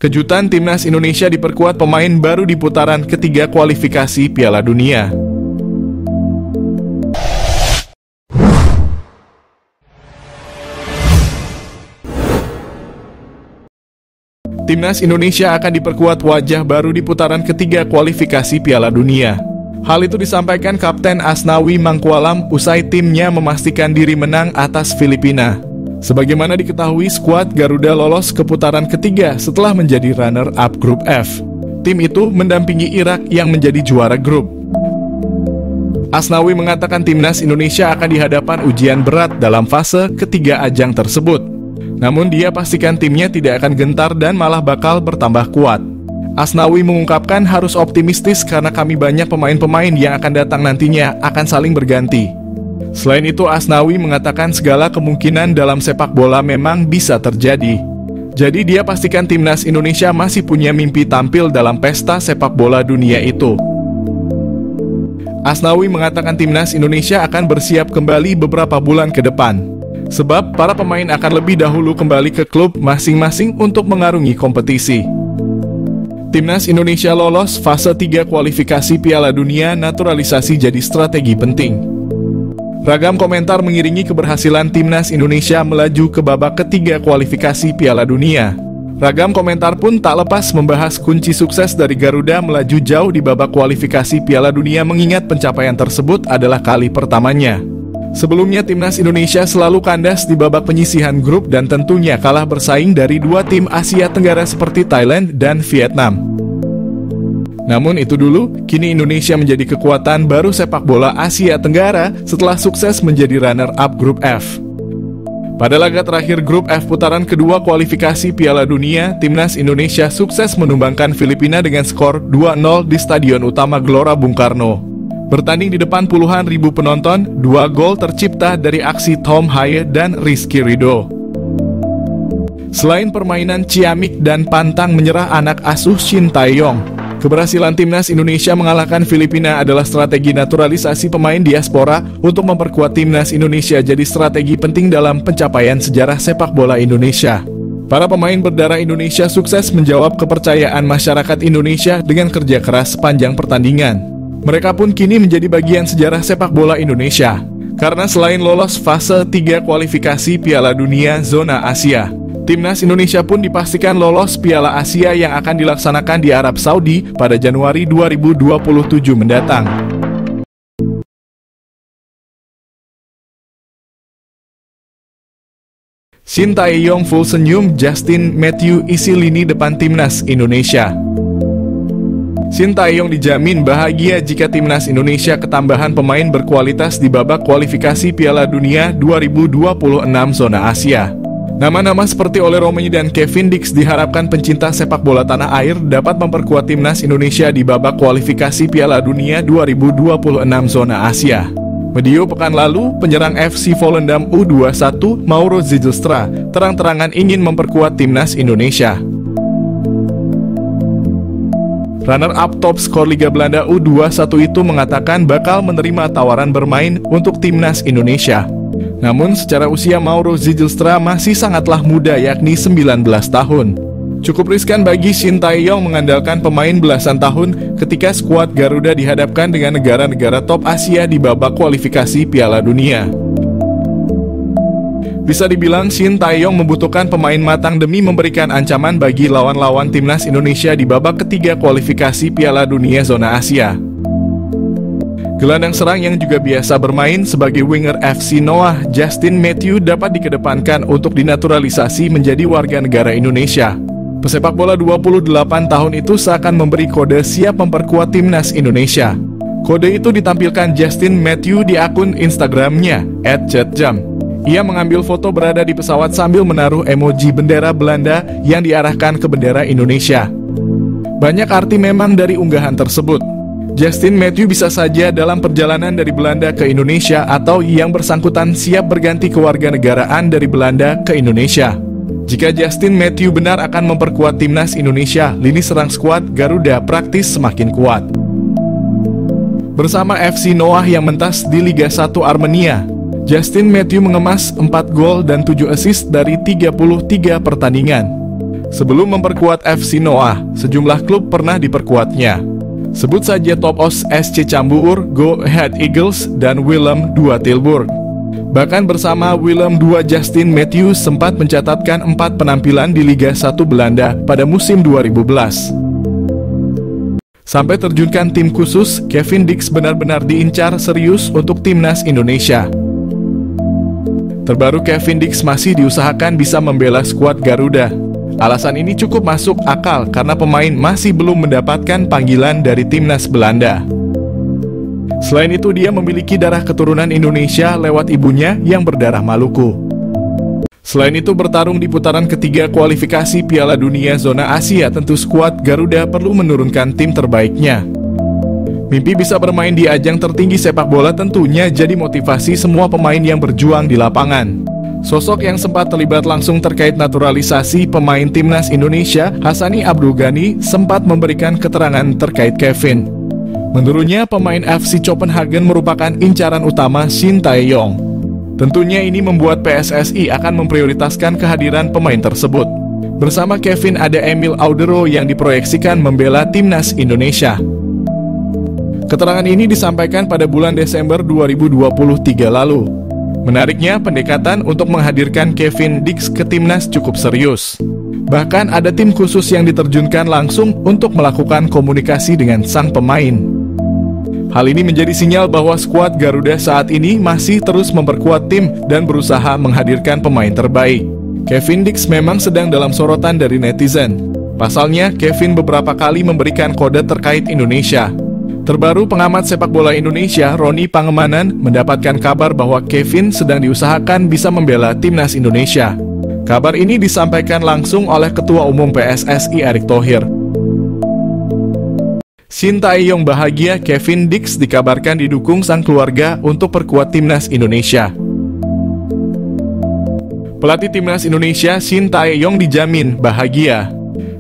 Kejutan timnas Indonesia diperkuat pemain baru di putaran ketiga kualifikasi Piala Dunia. Timnas Indonesia akan diperkuat wajah baru di putaran ketiga kualifikasi Piala Dunia. Hal itu disampaikan Kapten Asnawi Mangkualam usai timnya memastikan diri menang atas Filipina. Sebagaimana diketahui, skuad Garuda lolos ke putaran ketiga setelah menjadi runner-up grup F. Tim itu mendampingi Irak yang menjadi juara grup. Asnawi mengatakan timnas Indonesia akan dihadapan ujian berat dalam fase ketiga ajang tersebut. Namun dia pastikan timnya tidak akan gentar dan malah bakal bertambah kuat. Asnawi mengungkapkan harus optimistis karena kami banyak pemain-pemain yang akan datang nantinya akan saling berganti. Selain itu, Asnawi mengatakan segala kemungkinan dalam sepak bola memang bisa terjadi. Jadi dia pastikan timnas Indonesia masih punya mimpi tampil dalam pesta sepak bola dunia itu. Asnawi mengatakan timnas Indonesia akan bersiap kembali beberapa bulan ke depan. Sebab para pemain akan lebih dahulu kembali ke klub masing-masing untuk mengarungi kompetisi. Timnas Indonesia lolos fase 3 kualifikasi Piala Dunia, naturalisasi jadi strategi penting. Ragam komentar mengiringi keberhasilan timnas Indonesia melaju ke babak ketiga kualifikasi Piala Dunia. Ragam komentar pun tak lepas membahas kunci sukses dari Garuda melaju jauh di babak kualifikasi Piala Dunia, mengingat pencapaian tersebut adalah kali pertamanya. Sebelumnya timnas Indonesia selalu kandas di babak penyisihan grup dan tentunya kalah bersaing dari dua tim Asia Tenggara seperti Thailand dan Vietnam. Namun itu dulu, kini Indonesia menjadi kekuatan baru sepak bola Asia Tenggara setelah sukses menjadi runner-up grup F. Pada laga terakhir grup F putaran kedua kualifikasi Piala Dunia, timnas Indonesia sukses menumbangkan Filipina dengan skor 2-0 di Stadion Utama Gelora Bung Karno. Bertanding di depan puluhan ribu penonton, 2 gol tercipta dari aksi Tom Haye dan Rizky Ridho. Selain permainan ciamik dan pantang menyerah anak asuh Shin Tae-yong, keberhasilan timnas Indonesia mengalahkan Filipina adalah strategi naturalisasi pemain diaspora untuk memperkuat timnas Indonesia jadi strategi penting dalam pencapaian sejarah sepak bola Indonesia. Para pemain berdarah Indonesia sukses menjawab kepercayaan masyarakat Indonesia dengan kerja keras sepanjang pertandingan. Mereka pun kini menjadi bagian sejarah sepak bola Indonesia. Karena selain lolos fase 3 kualifikasi Piala Dunia zona Asia, timnas Indonesia pun dipastikan lolos Piala Asia yang akan dilaksanakan di Arab Saudi pada Januari 2027 mendatang. Shin Tae-yong full senyum, Justin Matthew isi lini depan timnas Indonesia. Shin Tae-yong dijamin bahagia jika timnas Indonesia ketambahan pemain berkualitas di babak kualifikasi Piala Dunia 2026 zona Asia. Nama-nama seperti Ole Romeni dan Kevin Dix diharapkan pencinta sepak bola tanah air dapat memperkuat timnas Indonesia di babak kualifikasi Piala Dunia 2026 zona Asia. Medio pekan lalu, penyerang FC Volendam U21 Mauro Zijlstra terang-terangan ingin memperkuat timnas Indonesia. Runner-up top skor Liga Belanda U21 itu mengatakan bakal menerima tawaran bermain untuk timnas Indonesia. Namun secara usia Mauro Zijlstra masih sangatlah muda, yakni 19 tahun. Cukup riskan bagi Shin Tae-yong mengandalkan pemain belasan tahun ketika skuad Garuda dihadapkan dengan negara-negara top Asia di babak kualifikasi Piala Dunia. Bisa dibilang Shin Tae-yong membutuhkan pemain matang demi memberikan ancaman bagi lawan-lawan timnas Indonesia di babak ketiga kualifikasi Piala Dunia zona Asia. Gelandang serang yang juga biasa bermain sebagai winger FC Noah, Justin Matthew dapat dikedepankan untuk dinaturalisasi menjadi warga negara Indonesia. Pesepak bola 28 tahun itu seakan memberi kode siap memperkuat timnas Indonesia. Kode itu ditampilkan Justin Matthew di akun Instagramnya @chatjam. Ia mengambil foto berada di pesawat sambil menaruh emoji bendera Belanda yang diarahkan ke bendera Indonesia. Banyak arti memang dari unggahan tersebut. Justin Matthew bisa saja dalam perjalanan dari Belanda ke Indonesia atau yang bersangkutan siap berganti kewarganegaraan dari Belanda ke Indonesia. Jika Justin Matthew benar akan memperkuat timnas Indonesia, lini serang skuad Garuda praktis semakin kuat. Bersama FC Noah yang mentas di Liga 1 Armenia, Justin Matthew mengemas 4 gol dan 7 assist dari 33 pertandingan. Sebelum memperkuat FC Noah, sejumlah klub pernah diperkuatnya. Sebut saja Top Os SC Cambuur, Go Ahead Eagles, dan Willem II Tilburg. Bahkan bersama Willem II, Justin Matthews sempat mencatatkan 4 penampilan di Liga 1 Belanda pada musim 2011. Sampai terjunkan tim khusus, Kevin Dix benar-benar diincar serius untuk timnas Indonesia. Terbaru Kevin Dix masih diusahakan bisa membela skuad Garuda. Alasan ini cukup masuk akal karena pemain masih belum mendapatkan panggilan dari timnas Belanda. Selain itu, dia memiliki darah keturunan Indonesia lewat ibunya yang berdarah Maluku. Selain itu, bertarung di putaran ketiga kualifikasi Piala Dunia Zona Asia, tentu skuad Garuda perlu menurunkan tim terbaiknya. Mimpi bisa bermain di ajang tertinggi sepak bola tentunya jadi motivasi semua pemain yang berjuang di lapangan. Sosok yang sempat terlibat langsung terkait naturalisasi pemain timnas Indonesia, Hassani Abdul Ghani, sempat memberikan keterangan terkait Kevin. Menurutnya, pemain FC Copenhagen merupakan incaran utama Shin Tae-yong. Tentunya ini membuat PSSI akan memprioritaskan kehadiran pemain tersebut. Bersama Kevin ada Emil Audero yang diproyeksikan membela timnas Indonesia. Keterangan ini disampaikan pada bulan Desember 2023 lalu. Menariknya, pendekatan untuk menghadirkan Kevin Dix ke timnas cukup serius. Bahkan ada tim khusus yang diterjunkan langsung untuk melakukan komunikasi dengan sang pemain. Hal ini menjadi sinyal bahwa skuad Garuda saat ini masih terus memperkuat tim dan berusaha menghadirkan pemain terbaik. Kevin Dix memang sedang dalam sorotan dari netizen. Pasalnya, Kevin beberapa kali memberikan kode terkait Indonesia. Terbaru, pengamat sepak bola Indonesia, Roni Pangemanan, mendapatkan kabar bahwa Kevin sedang diusahakan bisa membela timnas Indonesia. Kabar ini disampaikan langsung oleh Ketua Umum PSSI Erick Thohir. Shin Tae-yong bahagia, Kevin Dix dikabarkan didukung sang keluarga untuk perkuat timnas Indonesia. Pelatih timnas Indonesia Shin Tae-yong dijamin bahagia,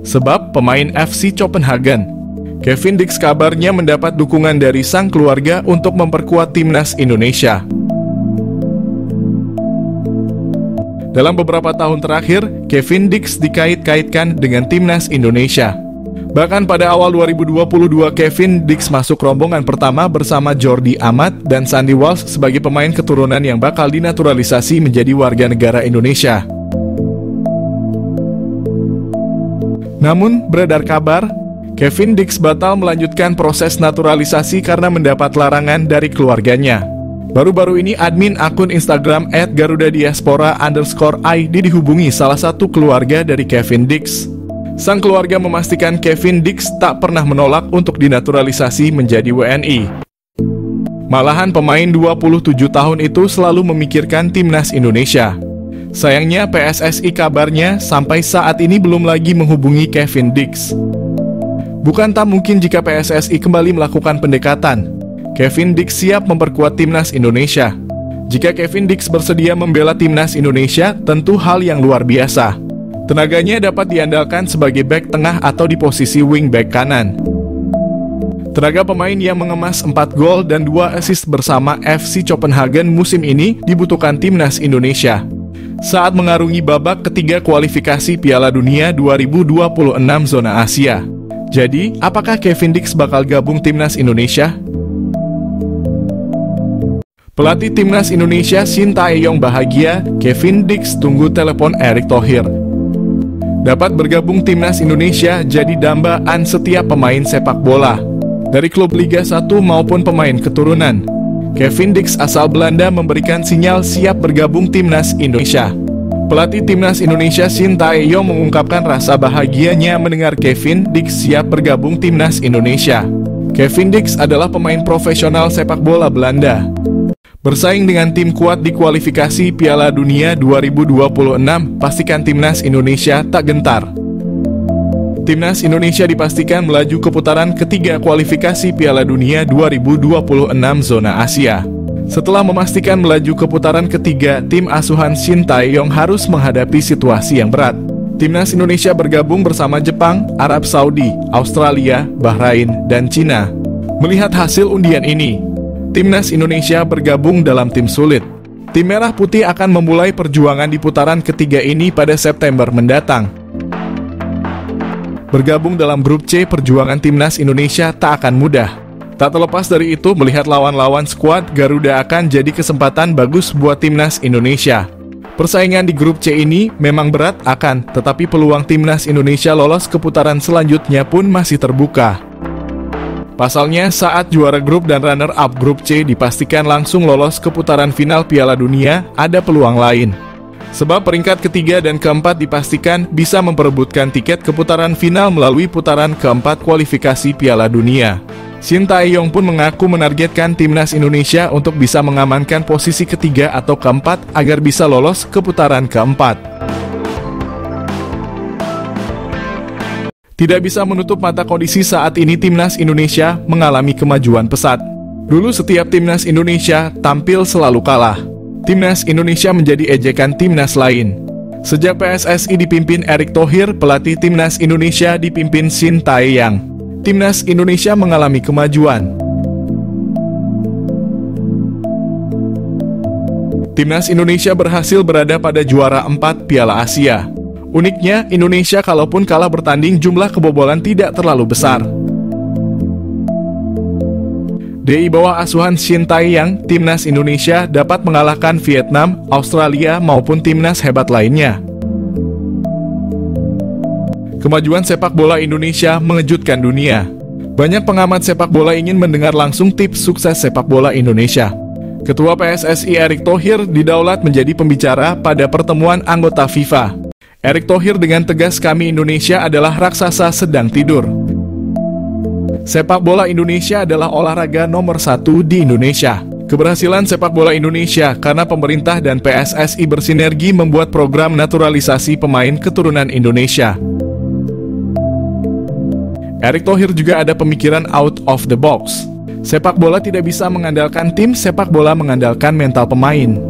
sebab pemain FC Copenhagen. Kevin Dix kabarnya mendapat dukungan dari sang keluarga untuk memperkuat timnas Indonesia. Dalam beberapa tahun terakhir, Kevin Dix dikait-kaitkan dengan timnas Indonesia. Bahkan pada awal 2022, Kevin Dix masuk rombongan pertama bersama Jordi Amat dan Sandy Walsh sebagai pemain keturunan yang bakal dinaturalisasi menjadi warga negara Indonesia. Namun, beredar kabar, Kevin Dix batal melanjutkan proses naturalisasi karena mendapat larangan dari keluarganya. Baru-baru ini admin akun Instagram @garudadiaspora_id dihubungi salah satu keluarga dari Kevin Dix. Sang keluarga memastikan Kevin Dix tak pernah menolak untuk dinaturalisasi menjadi WNI. Malahan pemain 27 tahun itu selalu memikirkan timnas Indonesia. Sayangnya PSSI kabarnya sampai saat ini belum lagi menghubungi Kevin Dix. Bukan tak mungkin jika PSSI kembali melakukan pendekatan. Kevin Dix siap memperkuat timnas Indonesia. Jika Kevin Dix bersedia membela timnas Indonesia, tentu hal yang luar biasa. Tenaganya dapat diandalkan sebagai bek tengah atau di posisi wing back kanan. Tenaga pemain yang mengemas 4 gol dan 2 assist bersama FC Copenhagen musim ini dibutuhkan timnas Indonesia saat mengarungi babak ketiga kualifikasi Piala Dunia 2026 Zona Asia. Jadi, apakah Kevin Dix bakal gabung timnas Indonesia? Pelatih timnas Indonesia Shin Tae-yong bahagia, Kevin Dix tunggu telepon Erick Thohir. Dapat bergabung timnas Indonesia jadi dambaan setiap pemain sepak bola, dari klub Liga 1 maupun pemain keturunan. Kevin Dix asal Belanda memberikan sinyal siap bergabung timnas Indonesia. Pelatih timnas Indonesia Shin Tae-yong mengungkapkan rasa bahagianya mendengar Kevin Dix siap bergabung timnas Indonesia. Kevin Dix adalah pemain profesional sepak bola Belanda. Bersaing dengan tim kuat di kualifikasi Piala Dunia 2026, pastikan timnas Indonesia tak gentar. Timnas Indonesia dipastikan melaju ke putaran ketiga kualifikasi Piala Dunia 2026 Zona Asia. Setelah memastikan melaju ke putaran ketiga, tim asuhan Shin Tae-yong harus menghadapi situasi yang berat. Timnas Indonesia bergabung bersama Jepang, Arab Saudi, Australia, Bahrain, dan Cina. Melihat hasil undian ini, timnas Indonesia bergabung dalam tim sulit. Tim Merah Putih akan memulai perjuangan di putaran ketiga ini pada September mendatang. Bergabung dalam grup C, perjuangan timnas Indonesia tak akan mudah. Tak terlepas dari itu, melihat lawan-lawan skuad Garuda akan jadi kesempatan bagus buat timnas Indonesia. Persaingan di grup C ini memang berat tetapi peluang timnas Indonesia lolos ke putaran selanjutnya pun masih terbuka. Pasalnya, saat juara grup dan runner-up grup C dipastikan langsung lolos ke putaran final Piala Dunia, ada peluang lain. Sebab peringkat ketiga dan keempat dipastikan bisa memperebutkan tiket ke putaran final melalui putaran keempat kualifikasi Piala Dunia. Shin Tae-yong pun mengaku menargetkan timnas Indonesia untuk bisa mengamankan posisi ketiga atau keempat agar bisa lolos ke putaran keempat. Tidak bisa menutup mata kondisi saat ini timnas Indonesia mengalami kemajuan pesat. Dulu setiap timnas Indonesia tampil selalu kalah. Timnas Indonesia menjadi ejekan timnas lain. Sejak PSSI dipimpin Erick Thohir, pelatih timnas Indonesia dipimpin Shin Tae-yong, timnas Indonesia mengalami kemajuan. Timnas Indonesia berhasil berada pada juara 4 Piala Asia. Uniknya, Indonesia kalaupun kalah bertanding jumlah kebobolan tidak terlalu besar. Di bawah asuhan Shin Tae-yong, timnas Indonesia dapat mengalahkan Vietnam, Australia maupun timnas hebat lainnya. Kemajuan sepak bola Indonesia mengejutkan dunia. Banyak pengamat sepak bola ingin mendengar langsung tips sukses sepak bola Indonesia. Ketua PSSI Erick Thohir didaulat menjadi pembicara pada pertemuan anggota FIFA. Erick Thohir dengan tegas, "Kami Indonesia adalah raksasa sedang tidur." Sepak bola Indonesia adalah olahraga nomor 1 di Indonesia. Keberhasilan sepak bola Indonesia karena pemerintah dan PSSI bersinergi membuat program naturalisasi pemain keturunan Indonesia. Erick Thohir juga ada pemikiran out of the box. Sepak bola tidak bisa mengandalkan tim, sepak bola mengandalkan mental pemain.